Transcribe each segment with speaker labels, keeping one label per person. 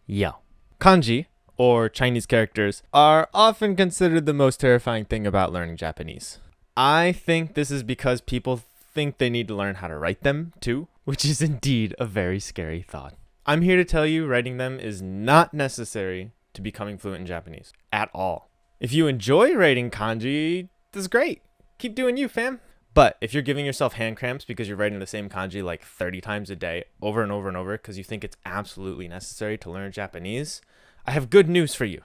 Speaker 1: Yo. Kanji, or Chinese characters, are often considered the most terrifying thing about learning Japanese. I think this is because people think they need to learn how to write them too, which is indeed a very scary thought. I'm here to tell you writing them is not necessary to becoming fluent in Japanese at all. If you enjoy writing kanji, that's great. Keep doing you, fam. But if you're giving yourself hand cramps because you're writing the same kanji like 30 times a day over and over and over because you think it's absolutely necessary to learn Japanese, I have good news for you.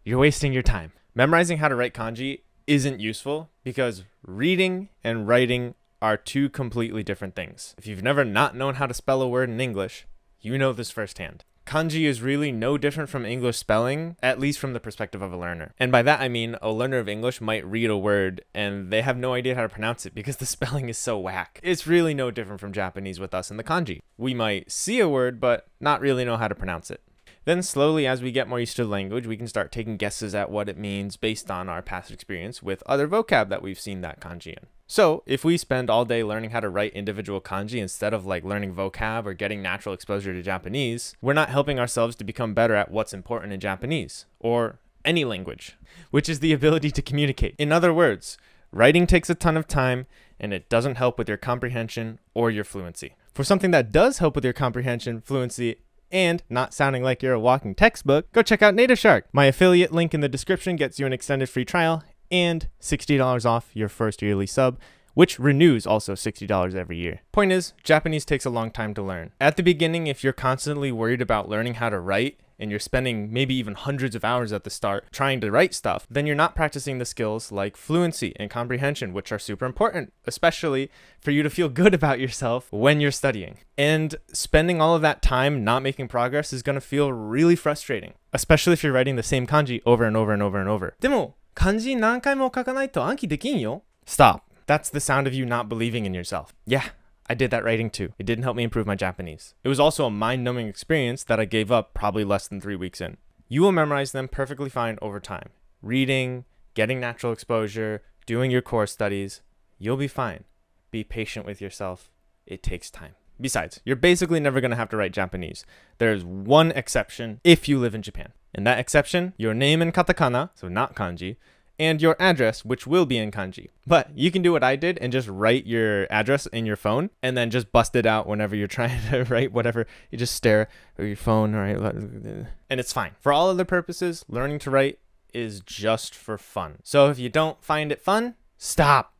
Speaker 1: You're wasting your time. Memorizing how to write kanji isn't useful because reading and writing are two completely different things. If you've never not known how to spell a word in English, you know this firsthand. Kanji is really no different from English spelling, at least from the perspective of a learner. And by that I mean a learner of English might read a word and they have no idea how to pronounce it because the spelling is so whack. It's really no different from Japanese with us and the kanji. We might see a word but not really know how to pronounce it. Then slowly, as we get more used to the language, we can start taking guesses at what it means based on our past experience with other vocab that we've seen that kanji in. So if we spend all day learning how to write individual kanji instead of like learning vocab or getting natural exposure to Japanese, we're not helping ourselves to become better at what's important in Japanese or any language, which is the ability to communicate. In other words, writing takes a ton of time and it doesn't help with your comprehension or your fluency. For something that does help with your comprehension, fluency, and not sounding like you're a walking textbook, go check out Native Shark. My affiliate link in the description gets you an extended free trial and $60 off your first yearly sub, which renews also $60 every year. Point is, Japanese takes a long time to learn. At the beginning, if you're constantly worried about learning how to write, and you're spending maybe even hundreds of hours at the start trying to write stuff, then you're not practicing the skills like fluency and comprehension, which are super important, especially for you to feel good about yourself when you're studying. And spending all of that time not making progress is going to feel really frustrating, especially if you're writing the same kanji over and over and over and over. でも、漢字何回も書かないと暗記できんよ. Stop. That's the sound of you not believing in yourself. Yeah. I did that writing too. It didn't help me improve my Japanese. It was also a mind-numbing experience that I gave up probably less than 3 weeks in. You will memorize them perfectly fine over time. Reading, getting natural exposure, doing your core studies, you'll be fine. Be patient with yourself. It takes time. Besides, you're basically never going to have to write Japanese. There's one exception if you live in Japan. And that exception, your name in katakana, so not kanji, and your address, which will be in kanji. But you can do what I did and just write your address in your phone and then just bust it out whenever you're trying to write whatever. You just stare at your phone, right? And it's fine. For all other purposes, learning to write is just for fun. So if you don't find it fun, stop.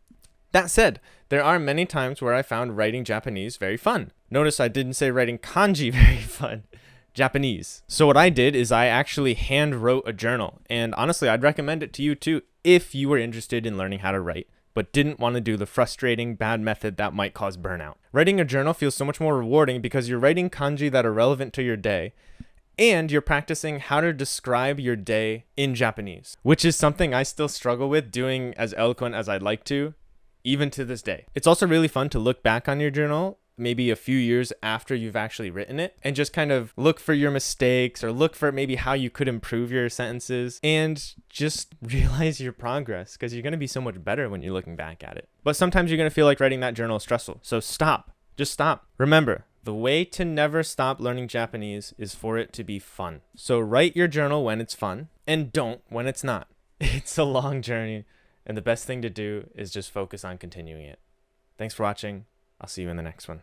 Speaker 1: That said, there are many times where I found writing Japanese very fun. Notice I didn't say writing kanji very fun. Japanese. So what I did is I actually hand wrote a journal, and honestly I'd recommend it to you too if you were interested in learning how to write but didn't want to do the frustrating bad method that might cause burnout. Writing a journal feels so much more rewarding because you're writing kanji that are relevant to your day and you're practicing how to describe your day in Japanese, which is something I still struggle with doing as eloquent as I'd like to, even to this day. It's also really fun to look back on your journal maybe a few years after you've actually written it and just kind of look for your mistakes or look for maybe how you could improve your sentences and just realize your progress because you're going to be so much better when you're looking back at it. But sometimes you're going to feel like writing that journal is stressful. So stop. Just stop. Remember, the way to never stop learning Japanese is for it to be fun. So write your journal when it's fun and don't when it's not. It's a long journey and the best thing to do is just focus on continuing it. Thanks for watching. I'll see you in the next one.